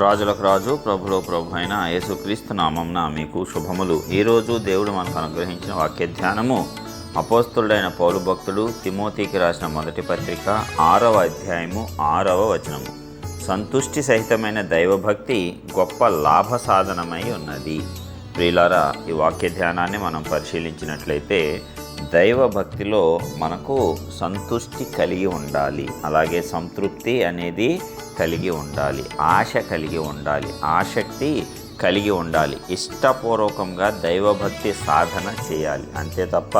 రాజులకు రాజు ప్రభులో ప్రభు అయిన యేసుక్రీస్తు నామంన మీకు శుభములు. ఈరోజు దేవుడు మనకు అనుగ్రహించిన వాక్య ధ్యానము అపోస్తలుడైన పౌలు భక్తుడు తిమోతికి రాసిన మొదటి పత్రిక 6వ అధ్యాయము 6వ వచనము. సంతుష్టి సహితమైన దైవభక్తి గొప్ప లాభ సాధనమై ఉన్నది. ప్రియులారా, ఈ వాక్య ధ్యానాన్ని మనం పరిశీలించినట్లయితే దైవభక్తిలో మనకు సంతుష్టి కలిగి ఉండాలి, అలాగే సంతృప్తి అనేది కలిగి ఉండాలి, ఆశ కలిగి ఉండాలి, ఆసక్తి కలిగి ఉండాలి. ఇష్టపూర్వకంగా దైవభక్తి సాధన చేయాలి. అంతే తప్ప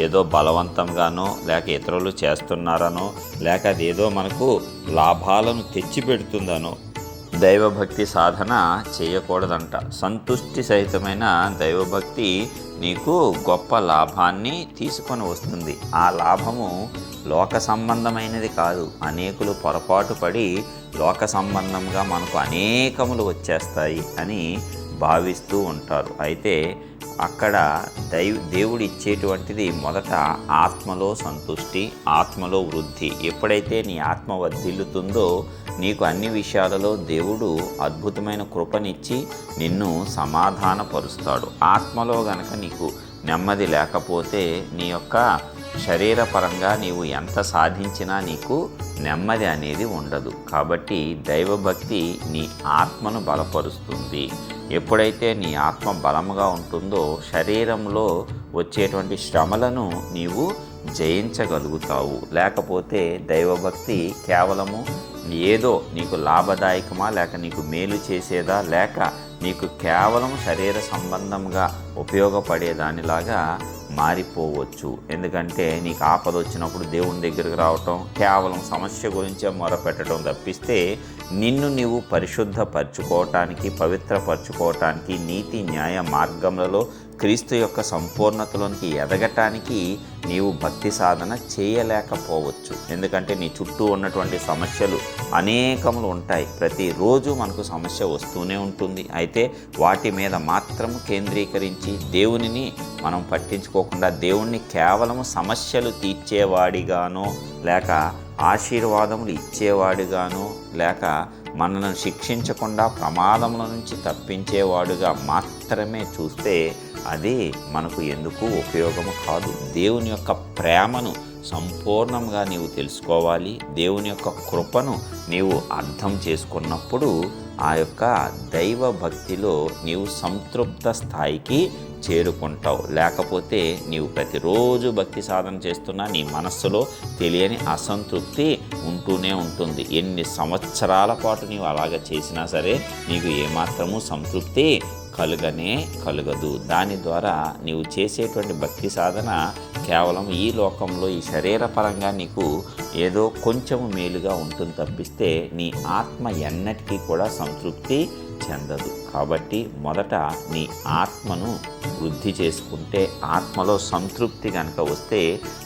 ఏదో బలవంతంగానో లేక ఇతరులు చేస్తున్నారనో లేక అదేదో మనకు లాభాలను తెచ్చిపెడుతుందనో దైవభక్తి సాధన చేయకూడదంట. సంతుష్టి సహితమైన దైవభక్తి నీకు గొప్ప లాభాన్ని తీసుకొని వస్తుంది. ఆ లాభము లోక సంబంధమైనది కాదు. అనేకులు పొరపాటు పడి లోక సంబంధంగా మనకు అనేకములు వచ్చేస్తాయి అని భావిస్తూ ఉంటారు. అయితే అక్కడ దేవుడు ఇచ్చేటువంటిది మొదట ఆత్మలో సంతుష్టి, ఆత్మలో వృద్ధి. ఎప్పుడైతే నీ ఆత్మ వర్ధిల్లుతుందో నీకు అన్ని విషయాలలో దేవుడు అద్భుతమైన కృపనిచ్చి నిన్ను సమాధానపరుస్తాడు. ఆత్మలో గనక నీకు నెమ్మది లేకపోతే నీ యొక్క శరీరపరంగా నీవు ఎంత సాధించినా నీకు నెమ్మది అనేది ఉండదు. కాబట్టి దైవభక్తి నీ ఆత్మను బలపరుస్తుంది. ఎప్పుడైతే నీ ఆత్మ బలముగా ఉంటుందో శరీరంలో వచ్చేటువంటి శ్రమలను నీవు జయించగలుగుతావు. లేకపోతే దైవభక్తి కేవలము ఏదో నీకు లాభదాయకమా లేక నీకు మేలు చేసేదా లేక నీకు కేవలం శరీర సంబంధంగా ఉపయోగపడేదానిలాగా మారిపోవచ్చు. ఎందుకంటే నీకు ఆపద వచ్చినప్పుడు దేవుని దగ్గరకు రావటం, కేవలం సమస్య గురించే మొరపెట్టడం తప్పిస్తే నిన్ను నీవు పరిశుద్ధపరచుకోవటానికి, పవిత్రపరచుకోవటానికి, నీతి న్యాయ మార్గములలో క్రీస్తు యొక్క సంపూర్ణతలోనికి ఎదగటానికి నీవు భక్తి సాధన చేయలేకపోవచ్చు. ఎందుకంటే నీ చుట్టూ ఉన్నటువంటి సమస్యలు అనేకములు ఉంటాయి. ప్రతిరోజు మనకు సమస్య వస్తూనే ఉంటుంది. అయితే వాటి మీద మాత్రం కేంద్రీకరించి దేవునిని మనం పట్టించుకోకుండా దేవుణ్ణి కేవలం సమస్యలు తీర్చేవాడిగానో లేక ఆశీర్వాదములు ఇచ్చేవాడిగానో లేక మనల్ని శిక్షించకుండా ప్రమాదముల నుంచి తప్పించేవాడుగా మాత్రమే చూస్తే అది మనకు ఎందుకు ఉపయోగము కాదు. దేవుని యొక్క ప్రేమను సంపూర్ణంగా నీవు తెలుసుకోవాలి. దేవుని యొక్క కృపను నీవు అర్థం చేసుకున్నప్పుడు ఆ యొక్క దైవ భక్తిలో నీవు సంతృప్త స్థాయికి చేరుకుంటావు. లేకపోతే నీవు ప్రతిరోజు భక్తి సాధన చేస్తున్నా నీ మనస్సులో తెలియని అసంతృప్తి ఉంటూనే ఉంటుంది. ఎన్ని సంవత్సరాల పాటు నీవు అలాగ చేసినా సరే నీకు ఏమాత్రము సంతృప్తి కలుగదు. దాని ద్వారా నీవు చేసేటువంటి భక్తి సాధన కేవలం ఈ లోకంలో ఈ శరీరపరంగా నీకు ఏదో కొంచెం మేలుగా ఉంటుంది తప్పిస్తే నీ ఆత్మ ఎన్నటికీ కూడా సంతృప్తి చెందదు. కాబట్టి మొదట నీ ఆత్మను వృద్ధి చేసుకుంటే, ఆత్మలో సంతృప్తి కనుక వస్తే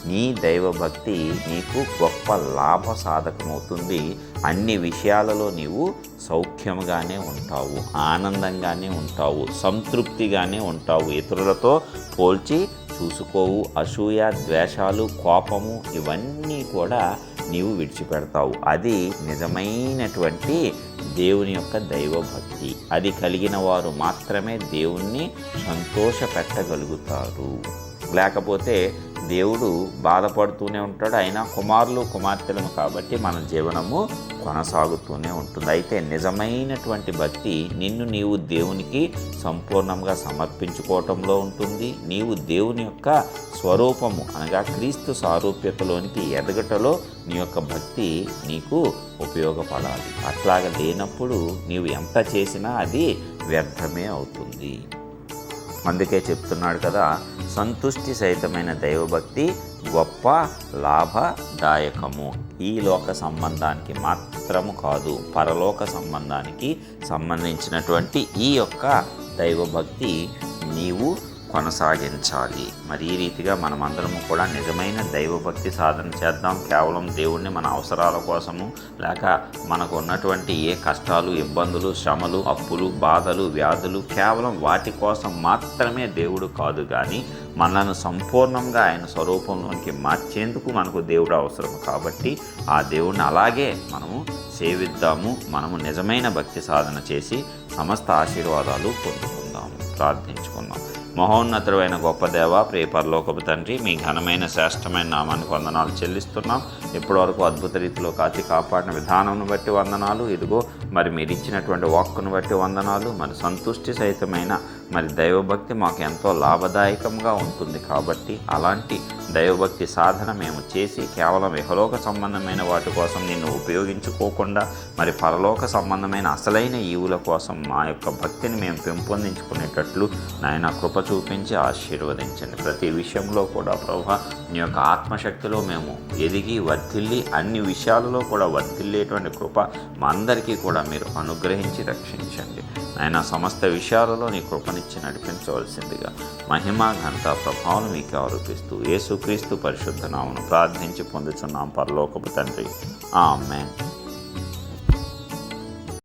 నీ దైవభక్తి నీకు గొప్ప లాభ సాధకమవుతుంది. అన్ని విషయాలలో నీవు సౌఖ్యముగానే ఉంటావు, ఆనందంగానే ఉంటావు, సంతృప్తిగానే ఉంటావు. ఇతరులతో పోల్చి చూసుకోవు. అసూయ, ద్వేషాలు, కోపము ఇవన్నీ కూడా నీవు విడిచిపెడతావు. అది నిజమైనటువంటి దేవుని యొక్క దైవభక్తి. అది కలిగిన వారు మాత్రమే దేవుణ్ణి సంతోషపెట్టగలుగుతారు. లేకపోతే దేవుడు బాధపడుతూనే ఉంటాడు. అయినా కుమారులు కుమార్తెలను కాబట్టి మన జీవనము కొనసాగుతూనే ఉంటుంది. అయితే నిజమైనటువంటి భక్తి నిన్ను నీవు దేవునికి సంపూర్ణంగా సమర్పించుకోవటంలో ఉంటుంది. నీవు దేవుని యొక్క స్వరూపము అనగా క్రీస్తు సారూప్యతలోనికి ఎదగటలో నీ యొక్క భక్తి నీకు ఉపయోగపడాలి. అట్లాగా లేనప్పుడు నీవు ఎంత చేసినా అది వ్యర్థమే అవుతుంది. అందుకే చెప్తున్నాడు కదా, సంతుష్టి సహితమైన దైవభక్తి గొప్ప లాభదాయకము. ఈ లోక సంబంధానికి మాత్రము కాదు, పరలోక సంబంధానికి సంబంధించినటువంటి ఈ యొక్క దైవభక్తి నీవు కొనసాగించాలి. మరి ఈ రీతిగా మనమందరము కూడా నిజమైన దైవభక్తి సాధన చేద్దాం. కేవలం దేవుణ్ణి మన అవసరాల కోసము, లేక మనకు ఉన్నటువంటి ఏ కష్టాలు, ఇబ్బందులు, శ్రమలు, అప్పులు, బాధలు, వ్యాధులు, కేవలం వాటి కోసం మాత్రమే దేవుడు కాదు, కానీ మనలను సంపూర్ణంగా ఆయన స్వరూపంలోనికి మార్చేందుకు మనకు దేవుడు అవసరం. కాబట్టి ఆ దేవుడిని అలాగే మనము సేవిద్దాము. మనము నిజమైన భక్తి సాధన చేసి సమస్త ఆశీర్వాదాలు పొందుకుందాము. ప్రార్థించుకుందాం. మహోన్నతుడైన గొప్ప దేవ, ప్రియ పరలోకపు తండ్రి, మీ ఘనమైన శ్రేష్టమైన నామానికి వందనాలు చెల్లిస్తున్నాం. ఇప్పటివరకు అద్భుత రీతిలో కాచి కాపాడిన విధానం బట్టి వందనాలు. ఇదిగో మరి మీరు ఇచ్చినటువంటి వాక్కును బట్టి వందనాలు. మరి సంతుష్టి సహితమైన మరి దైవభక్తి మాకు ఎంతో లాభదాయకంగా ఉంటుంది. కాబట్టి అలాంటి దైవభక్తి సాధన మేము చేసి కేవలం ఇహలోక సంబంధమైన వాటి కోసం నిన్ను ఉపయోగించుకోకుండా మరి పరలోక సంబంధమైన అసలైన ఈవుల కోసం మా యొక్క భక్తిని మేము పెంపొందించుకునేటట్లు నాయన కృప చూపించి ఆశీర్వదించండి. ప్రతి విషయంలో కూడా ప్రభువా నీ యొక్క ఆత్మశక్తిలో మేము ఎదిగి వర్ధిల్లి అన్ని విషయాలలో కూడా వర్ధిల్లేటువంటి కృప మా అందరికీ కూడా మీరు అనుగ్రహించి రక్షించండి. ఆయన సమస్త విషయాలలో నీ కృపనిచ్చి నడిపించవలసిందిగా మహిమ ఘనత ప్రభావం మీకు ఆరోపిస్తూ యేసుక్రీస్తు పరిశుద్ధ నామమున ప్రార్థించి పొందుచున్నాం పరలోకపు తండ్రి. ఆమేన్.